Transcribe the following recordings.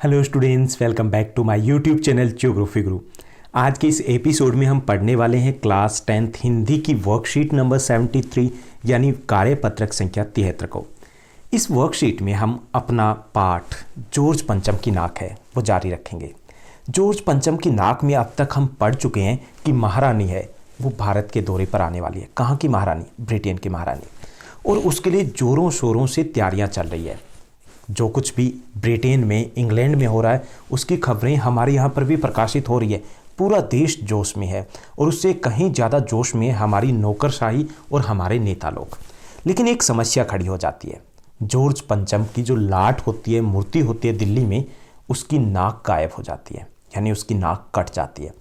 Hello students, welcome back to my YouTube channel Geography Guru. आज के इस episode में हम पढ़ने वाले हैं क्लास 10th हिंदी की वर्कशीट नंबर 73 यानी कार्यपत्रक संख्या 73 को। इस वर्कशीट में हम अपना पाठ जॉर्ज पंचम की नाक है वो जारी रखेंगे। जॉर्ज पंचम की नाक में अब तक हम पढ़ चुके हैं कि महारानी है वो भारत के दौरे पर आने वाली है। कहाँ की महारानी? ब्रिटेन की महारानी। और उसके लिए जोरों शोरों से तैयारियां चल रही है। जो कुछ भी ब्रिटेन में, इंग्लैंड में हो रहा है उसकी खबरें हमारे यहाँ पर भी प्रकाशित हो रही है। पूरा देश जोश में है और उससे कहीं ज़्यादा जोश में हमारी नौकरशाही और हमारे नेता लोग। लेकिन एक समस्या खड़ी हो जाती है। जॉर्ज पंचम की जो लाट होती है, मूर्ति होती है दिल्ली में, उसकी नाक गायब हो जाती है, यानी उसकी नाक कट जाती है।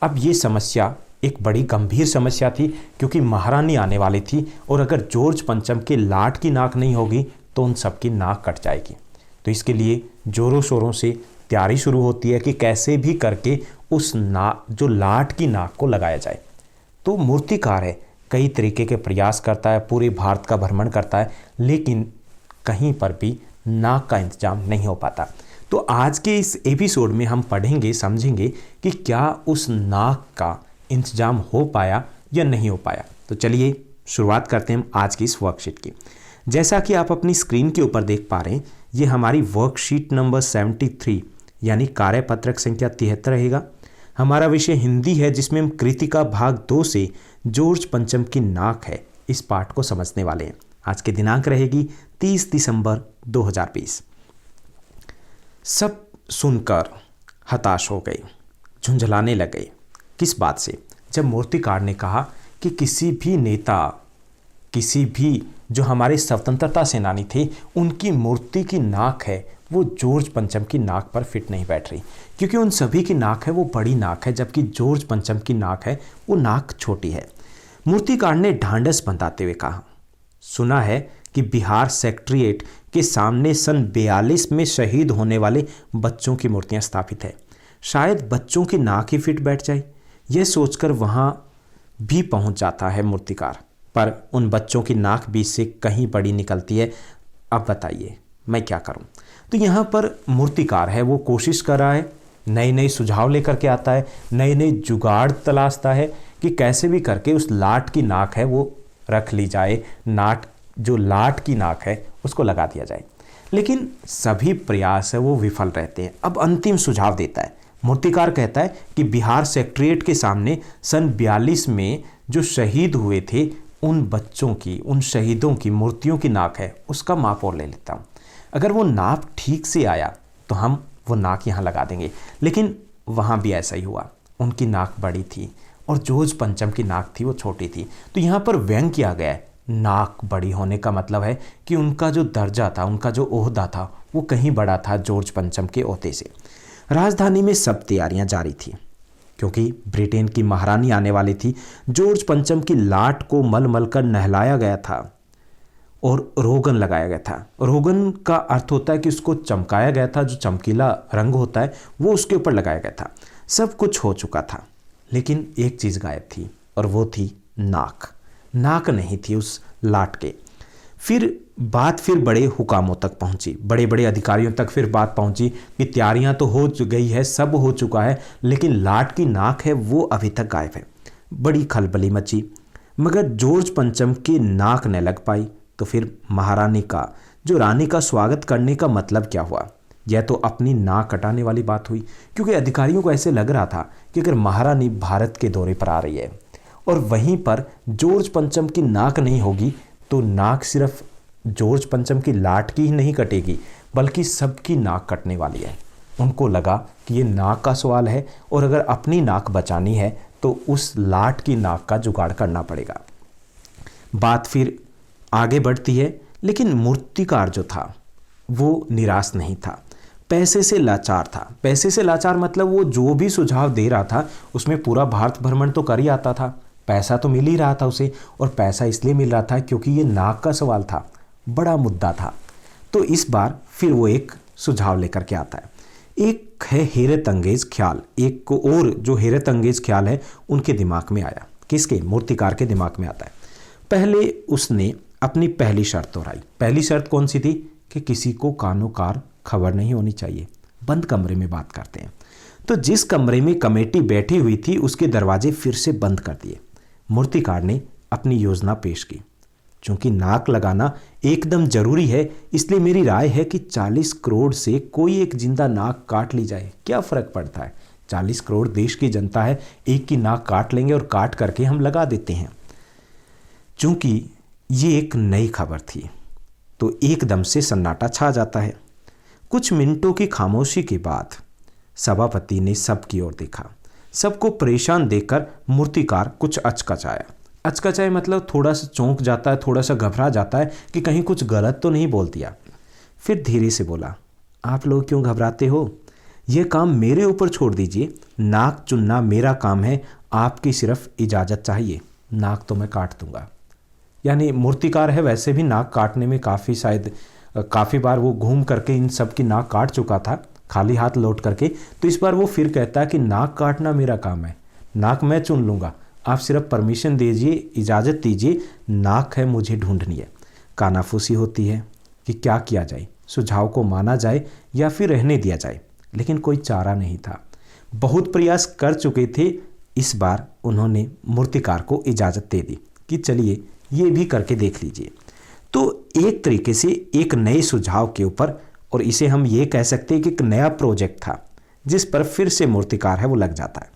अब ये समस्या एक बड़ी गंभीर समस्या थी क्योंकि महारानी आने वाली थी और अगर जॉर्ज पंचम के लाट की नाक नहीं होगी तो उन सबकी नाक कट जाएगी। तो इसके लिए जोरों शोरों से तैयारी शुरू होती है कि कैसे भी करके उस जो लाट की नाक को लगाया जाए। तो मूर्तिकार है, कई तरीके के प्रयास करता है, पूरे भारत का भ्रमण करता है, लेकिन कहीं पर भी नाक का इंतजाम नहीं हो पाता। तो आज के इस एपिसोड में हम पढ़ेंगे, समझेंगे कि क्या उस नाक का इंतजाम हो पाया या नहीं हो पाया। तो चलिए शुरुआत करते हैं आज की इस वर्कशीट की। जैसा कि आप अपनी स्क्रीन के ऊपर देख पा रहे हैं, ये हमारी वर्कशीट नंबर 73 यानी कार्यपत्रक संख्या 73 रहेगा। हमारा विषय हिंदी है जिसमें हम कृतिका भाग 2 से जॉर्ज पंचम की नाक है इस पाठ को समझने वाले हैं। आज की दिनांक रहेगी 30 दिसंबर 2020। सब सुनकर हताश हो गए, झुंझलाने लगे। किस बात से? जब मूर्तिकार ने कहा कि किसी भी नेता, किसी भी जो हमारे स्वतंत्रता सेनानी थे, उनकी मूर्ति की नाक है वो जॉर्ज पंचम की नाक पर फिट नहीं बैठ रही, क्योंकि उन सभी की नाक है वो बड़ी नाक है, जबकि जॉर्ज पंचम की नाक है वो नाक छोटी है। मूर्तिकार ने ढांढस बंधाते हुए कहा, सुना है कि बिहार सेक्रेटेरिएट के सामने सन 42 में शहीद होने वाले बच्चों की मूर्तियां स्थापित है। शायद बच्चों की नाक ही फिट बैठ जाए। यह सोचकर वहां भी पहुंच जाता है मूर्तिकार, पर उन बच्चों की नाक बीच से कहीं बड़ी निकलती है। अब बताइए मैं क्या करूं? तो यहाँ पर मूर्तिकार है वो कोशिश कर रहा है, नए नए सुझाव लेकर के आता है, नए नए जुगाड़ तलाशता है कि कैसे भी करके उस लाट की नाक है वो रख ली जाए, जो लाट की नाक है उसको लगा दिया जाए। लेकिन सभी प्रयास है वो विफल रहते हैं। अब अंतिम सुझाव देता है। मूर्तिकार कहता है कि बिहार सेक्रेटेरिएट के सामने सन 42 में जो शहीद हुए थे उन बच्चों की, उन शहीदों की मूर्तियों की नाक है उसका माप और ले लेता हूँ। अगर वो नाप ठीक से आया तो हम वो नाक यहाँ लगा देंगे। लेकिन वहाँ भी ऐसा ही हुआ, उनकी नाक बड़ी थी और जॉर्ज पंचम की नाक थी वो छोटी थी। तो यहाँ पर व्यंग किया गया है। नाक बड़ी होने का मतलब है कि उनका जो दर्जा था, उनका जो ओहदा था वो कहीं बड़ा था जॉर्ज पंचम के ओहदे से। राजधानी में सब तैयारियां जारी थी क्योंकि ब्रिटेन की महारानी आने वाली थी। जॉर्ज पंचम की लाट को मल मल कर नहलाया गया था और रोगन लगाया गया था। रोगन का अर्थ होता है कि उसको चमकाया गया था, जो चमकीला रंग होता है वो उसके ऊपर लगाया गया था। सब कुछ हो चुका था, लेकिन एक चीज़ गायब थी और वो थी नाक। नाक नहीं थी उस लाट के। बात फिर बड़े हुकामों तक पहुंची, बड़े बड़े अधिकारियों तक फिर बात पहुंची कि तैयारियां तो हो गई है, सब हो चुका है, लेकिन लाट की नाक है वो अभी तक गायब है। बड़ी खलबली मची, मगर जॉर्ज पंचम की नाक न लग पाई। तो फिर महारानी का, जो रानी का स्वागत करने का मतलब क्या हुआ? यह तो अपनी नाक कटाने वाली बात हुई, क्योंकि अधिकारियों को ऐसे लग रहा था कि अगर महारानी भारत के दौरे पर आ रही है और वहीं पर जॉर्ज पंचम की नाक नहीं होगी तो नाक सिर्फ जॉर्ज पंचम की लाट की ही नहीं कटेगी बल्कि सबकी नाक कटने वाली है। उनको लगा कि ये नाक का सवाल है और अगर अपनी नाक बचानी है तो उस लाट की नाक का जुगाड़ करना पड़ेगा। बात फिर आगे बढ़ती है, लेकिन मूर्तिकार जो था वो निराश नहीं था, पैसे से लाचार था। पैसे से लाचार मतलब वो जो भी सुझाव दे रहा था उसमें पूरा भारत भ्रमण तो कर ही आता था, पैसा तो मिल ही रहा था उसे, और पैसा इसलिए मिल रहा था क्योंकि ये नाक का सवाल था, बड़ा मुद्दा था। तो इस बार फिर वो एक सुझाव लेकर के आता है। एक है हैरत अंगेज ख्याल, एक को और जो हैरत अंगेज ख्याल है उनके दिमाग में आया। किसके? मूर्तिकार के दिमाग में आता है। पहले उसने अपनी पहली शर्त दोहराई। पहली शर्त कौन सी थी? कि किसी को कानो कार खबर नहीं होनी चाहिए। बंद कमरे में बात करते हैं। तो जिस कमरे में कमेटी बैठी हुई थी उसके दरवाजे फिर से बंद कर दिए। मूर्तिकार ने अपनी योजना पेश की। चूंकि नाक लगाना एकदम जरूरी है, इसलिए मेरी राय है कि 40 करोड़ से कोई एक जिंदा नाक काट ली जाए। क्या फर्क पड़ता है, 40 करोड़ देश की जनता है, एक की नाक काट लेंगे और काट करके हम लगा देते हैं। चूंकि ये एक नई खबर थी तो एकदम से सन्नाटा छा जाता है। कुछ मिनटों की खामोशी के बाद सभापति ने सबकी ओर देखा। सबको परेशान देखकर मूर्तिकार कुछ अचकचाया। अचकचाए मतलब थोड़ा सा चौंक जाता है, थोड़ा सा घबरा जाता है कि कहीं कुछ गलत तो नहीं बोल दिया। फिर धीरे से बोला, आप लोग क्यों घबराते हो? यह काम मेरे ऊपर छोड़ दीजिए। नाक चुनना मेरा काम है, आपकी सिर्फ इजाज़त चाहिए। नाक तो मैं काट दूंगा। यानी मूर्तिकार है, वैसे भी नाक काटने में काफ़ी बार वो घूम करके इन सब की नाक काट चुका था खाली हाथ लौट करके। तो इस बार वो फिर कहता है कि नाक काटना मेरा काम है, नाक मैं चुन लूँगा, आप सिर्फ परमिशन दीजिए, इजाज़त दीजिए। नाक है मुझे ढूंढनी है। कानाफूसी होती है कि क्या किया जाए, सुझाव को माना जाए या फिर रहने दिया जाए, लेकिन कोई चारा नहीं था। बहुत प्रयास कर चुके थे। इस बार उन्होंने मूर्तिकार को इजाज़त दे दी कि चलिए ये भी करके देख लीजिए। तो एक तरीके से एक नए सुझाव के ऊपर, और इसे हम ये कह सकते हैं कि एक नया प्रोजेक्ट था जिस पर फिर से मूर्तिकार है वो लग जाता है।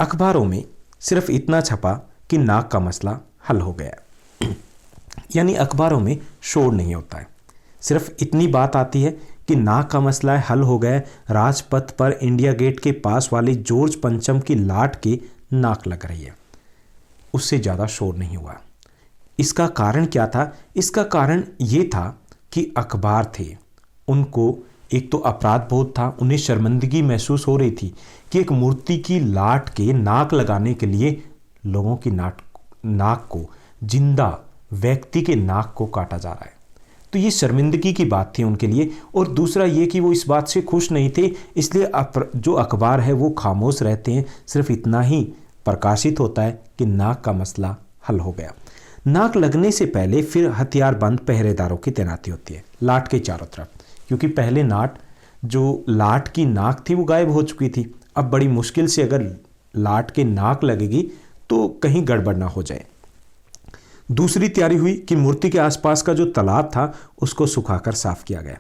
अखबारों में सिर्फ इतना छपा कि नाक का मसला हल हो गया। यानी अखबारों में शोर नहीं होता है, सिर्फ इतनी बात आती है कि नाक का मसला हल हो गया। राजपथ पर इंडिया गेट के पास वाली जॉर्ज पंचम की लाट की नाक लग रही है। उससे ज़्यादा शोर नहीं हुआ। इसका कारण क्या था? इसका कारण ये था कि अखबार थे, उनको एक तो अपराध बोध था, उन्हें शर्मिंदगी महसूस हो रही थी कि एक मूर्ति की लाट के नाक लगाने के लिए लोगों की नाक को, जिंदा व्यक्ति के नाक को काटा जा रहा है। तो ये शर्मिंदगी की बात थी उनके लिए। और दूसरा ये कि वो इस बात से खुश नहीं थे, इसलिए जो अखबार है वो खामोश रहते हैं। सिर्फ इतना ही प्रकाशित होता है कि नाक का मसला हल हो गया। नाक लगने से पहले फिर हथियारबंद पहरेदारों की तैनाती होती है लाट के चारों तरफ, क्योंकि पहले जो लाट की नाक थी वो गायब हो चुकी थी। अब बड़ी मुश्किल से अगर लाट के नाक लगेगी तो कहीं गड़बड़ ना हो जाए। दूसरी तैयारी हुई कि मूर्ति के आसपास का जो तालाब था उसको सुखाकर साफ किया गया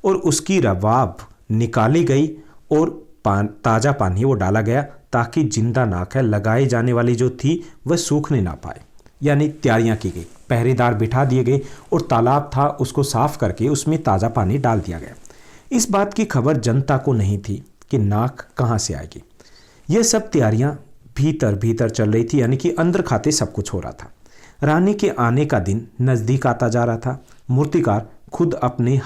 और उसकी रवाब निकाली गई और ताज़ा पानी वो डाला गया, ताकि जिंदा नाक है लगाई जाने वाली जो थी वह सूखने ना पाए। यानी तैयारियां की गई, पहरेदार बिठा दिए गए और तालाब था उसको साफ करके उसमें ताज़ा पानी डाल दिया गया। इस बात की खबर जनता को नहीं थी कि नाक कहाँ से आएगी। यह सब तैयारियां भीतर भीतर चल रही थी, यानी कि अंदर खाते सब कुछ हो रहा था। रानी के आने का दिन नज़दीक आता जा रहा था। मूर्तिकार खुद अपने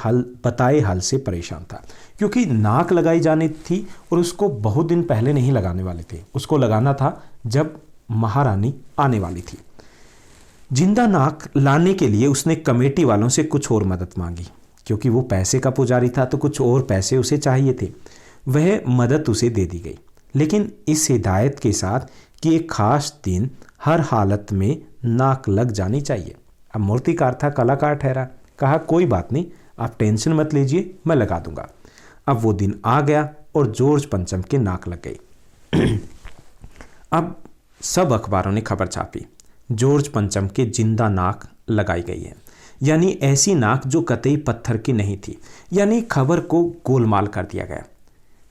बताए हल से परेशान था, क्योंकि नाक लगाई जानी थी और उसको बहुत दिन पहले नहीं लगाने वाले थे, उसको लगाना था जब महारानी आने वाली थी। जिंदा नाक लाने के लिए उसने कमेटी वालों से कुछ और मदद मांगी, क्योंकि वो पैसे का पुजारी था तो कुछ और पैसे उसे चाहिए थे। वह मदद उसे दे दी गई, लेकिन इस हिदायत के साथ कि एक खास दिन हर हालत में नाक लग जानी चाहिए। अब मूर्तिकार था, कलाकार ठहरा, कहा कोई बात नहीं, आप टेंशन मत लीजिए, मैं लगा दूंगा। अब वो दिन आ गया और जॉर्ज पंचम के नाक लग गई। अब सब अखबारों ने खबर छापी, जॉर्ज पंचम के जिंदा नाक लगाई गई है। यानी ऐसी नाक जो कतई पत्थर की नहीं थी। यानी खबर को गोलमाल कर दिया गया।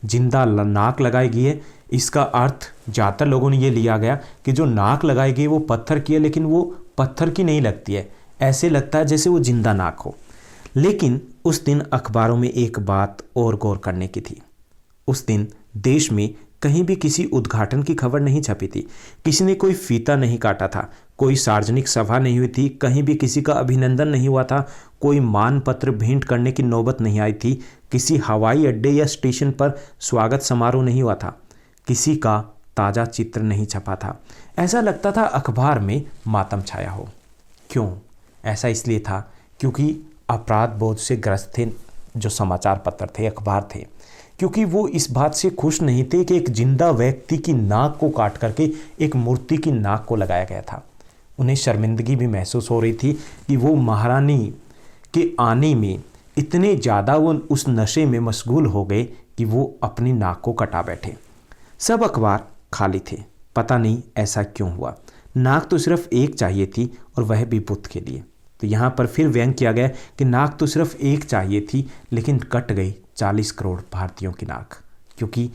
जिंदा नाक लगाई गई है, इसका अर्थ ज़्यादातर लोगों ने ये लिया गया कि जो नाक लगाई गई वो पत्थर की है, लेकिन वो पत्थर की नहीं लगती है, ऐसे लगता है जैसे वो जिंदा नाक हो। लेकिन उस दिन अखबारों में एक बात और गौर करने की थी। उस दिन देश में कहीं भी किसी उद्घाटन की खबर नहीं छपी थी, किसी ने कोई फीता नहीं काटा था, कोई सार्वजनिक सभा नहीं हुई थी, कहीं भी किसी का अभिनंदन नहीं हुआ था, कोई मानपत्र भेंट करने की नौबत नहीं आई थी, किसी हवाई अड्डे या स्टेशन पर स्वागत समारोह नहीं हुआ था, किसी का ताज़ा चित्र नहीं छपा था। ऐसा लगता था अखबार में मातम छाया हो। क्यों? ऐसा इसलिए था क्योंकि अपराध बोध से ग्रस्त थे जो समाचार पत्र थे, अखबार थे, क्योंकि वो इस बात से खुश नहीं थे कि एक जिंदा व्यक्ति की नाक को काट करके एक मूर्ति की नाक को लगाया गया था। उन्हें शर्मिंदगी भी महसूस हो रही थी कि वो महारानी के आने में इतने ज़्यादा वो उस नशे में मशगूल हो गए कि वो अपनी नाक को कटा बैठे। सब अखबार खाली थे। पता नहीं ऐसा क्यों हुआ। नाक तो सिर्फ एक चाहिए थी और वह भी बुद्ध के लिए। तो यहाँ पर फिर व्यंग किया गया कि नाक तो सिर्फ एक चाहिए थी लेकिन कट गई 40 करोड़ भारतीयों की नाक, क्योंकि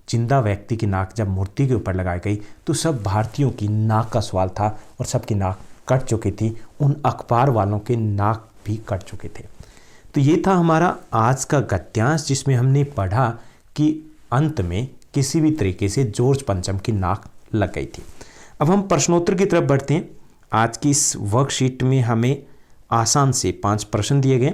जिंदा व्यक्ति की नाक जब मूर्ति के ऊपर लगाई गई तो सब भारतीयों की नाक का सवाल था और सबकी नाक कट चुकी थी। उन अखबार वालों के नाक भी कट चुके थे। तो ये था हमारा आज का गद्यांश, जिसमें हमने पढ़ा कि अंत में किसी भी तरीके से जॉर्ज पंचम की नाक लग गई थी। अब हम प्रश्नोत्तर की तरफ बढ़ते हैं। आज की इस वर्कशीट में हमें आसान से 5 प्रश्न दिए गए।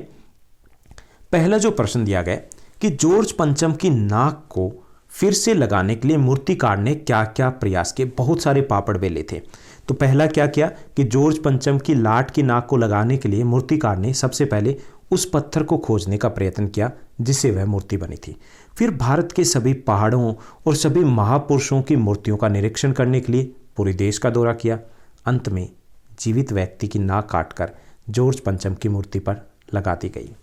पहला जो प्रश्न दिया गया कि जॉर्ज पंचम की नाक को फिर से लगाने के लिए मूर्तिकार ने क्या क्या प्रयास किए। बहुत सारे पापड़ बेले थे। तो पहला क्या किया कि जॉर्ज पंचम की लाट की नाक को लगाने के लिए मूर्तिकार ने सबसे पहले उस पत्थर को खोजने का प्रयत्न किया जिससे वह मूर्ति बनी थी। फिर भारत के सभी पहाड़ों और सभी महापुरुषों की मूर्तियों का निरीक्षण करने के लिए पूरे देश का दौरा किया। अंत में जीवित व्यक्ति की नाक काटकर जॉर्ज पंचम की मूर्ति पर लगा दी गई।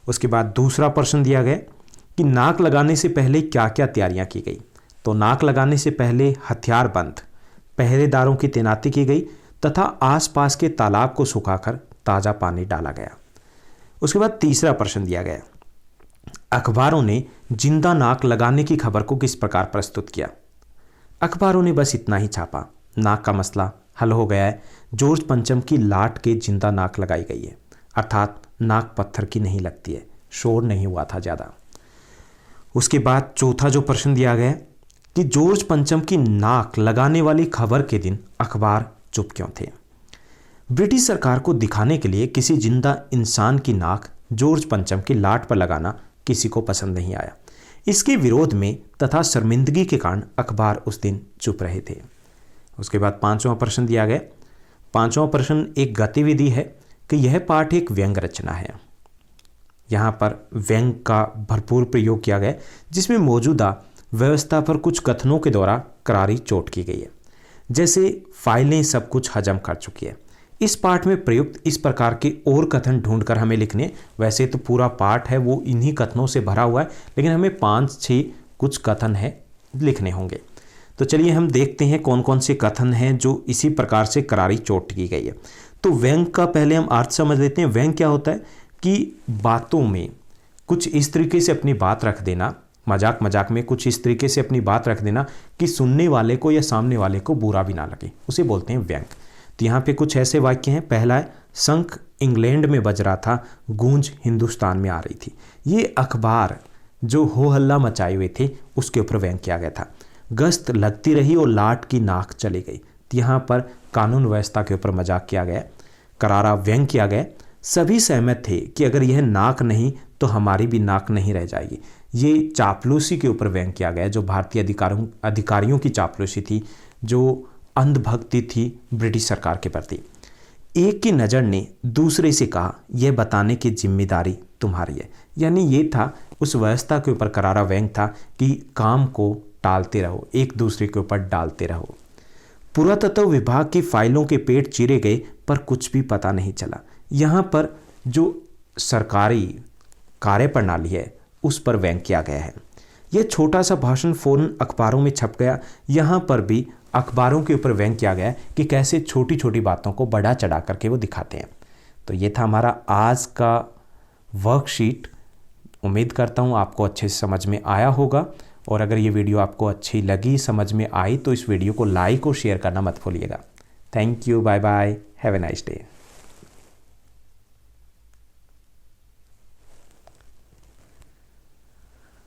उसके बाद दूसरा प्रश्न दिया गया कि नाक लगाने से पहले क्या क्या तैयारियां की गई। तो नाक लगाने से पहले हथियारबंद पहरेदारों की तैनाती की गई तथा आसपास के तालाब को सुखाकर ताज़ा पानी डाला गया। उसके बाद तीसरा प्रश्न दिया गया, अखबारों ने जिंदा नाक लगाने की खबर को किस प्रकार प्रस्तुत किया। अखबारों ने बस इतना ही छापा, नाक का मसला हल हो गया है, जॉर्ज पंचम की लाट के जिंदा नाक लगाई गई है, अर्थात नाक पत्थर की नहीं लगती है, शोर नहीं हुआ था ज़्यादा। उसके बाद चौथा जो प्रश्न दिया गया कि जॉर्ज पंचम की नाक लगाने वाली खबर के दिन अखबार चुप क्यों थे। ब्रिटिश सरकार को दिखाने के लिए किसी जिंदा इंसान की नाक जॉर्ज पंचम की लाट पर लगाना किसी को पसंद नहीं आया। इसके विरोध में तथा शर्मिंदगी के कारण अखबार उस दिन चुप रहे थे। उसके बाद पांचवां प्रश्न दिया गया। पांचवां प्रश्न एक गतिविधि है कि यह पाठ एक व्यंग रचना है। यहाँ पर व्यंग का भरपूर प्रयोग किया गया जिसमें मौजूदा व्यवस्था पर कुछ कथनों के द्वारा करारी चोट की गई है। जैसे फाइलें सब कुछ हजम कर चुकी है। इस पाठ में प्रयुक्त इस प्रकार के और कथन ढूंढकर हमें लिखने। वैसे तो पूरा पाठ है वो इन्हीं कथनों से भरा हुआ है, लेकिन हमें 5-6 कुछ कथन है लिखने होंगे। तो चलिए हम देखते हैं कौन कौन से कथन हैं जो इसी प्रकार से करारी चोट की गई है। तो व्यंग का पहले हम अर्थ समझ लेते हैं। व्यंग क्या होता है कि बातों में कुछ इस तरीके से अपनी बात रख देना, मजाक मजाक में कुछ इस तरीके से अपनी बात रख देना कि सुनने वाले को या सामने वाले को बुरा भी ना लगे, उसे बोलते हैं व्यंग। तो यहाँ पे कुछ ऐसे वाक्य हैं। पहला है, शंख इंग्लैंड में बज रहा था, गूंज हिंदुस्तान में आ रही थी। ये अखबार जो हो हल्ला मचाए हुए थे उसके ऊपर व्यंग किया गया था। गश्त लगती रही और लाट की नाक चली गई। तो यहाँ पर कानून व्यवस्था के ऊपर मजाक किया गया, करारा व्यंग किया गया। सभी सहमत थे कि अगर यह नाक नहीं तो हमारी भी नाक नहीं रह जाएगी। ये चापलूसी के ऊपर व्यंग किया गया, जो भारतीय अधिकारियों की चापलूसी थी, जो अंधभक्ति थी ब्रिटिश सरकार के प्रति। एक की नज़र ने दूसरे से कहा, यह बताने की जिम्मेदारी तुम्हारी है। यानी ये था, उस व्यवस्था के ऊपर करारा व्यंग था कि काम को टालते रहो, एक दूसरे के ऊपर डालते रहो। पुरातत्व विभाग की फाइलों के पेट चीरे गए पर कुछ भी पता नहीं चला। यहाँ पर जो सरकारी कार्यप्रणाली है उस पर व्यंग किया गया है। यह छोटा सा भाषण फौरन अखबारों में छप गया। यहाँ पर भी अखबारों के ऊपर व्यंग किया गया कि कैसे छोटी छोटी बातों को बढ़ा चढ़ा करके वो दिखाते हैं। तो ये था हमारा आज का वर्कशीट। उम्मीद करता हूँ आपको अच्छे से समझ में आया होगा, और अगर ये वीडियो आपको अच्छी लगी, समझ में आई, तो इस वीडियो को लाइक और शेयर करना मत भूलिएगा। Thank you, bye bye, have a nice day.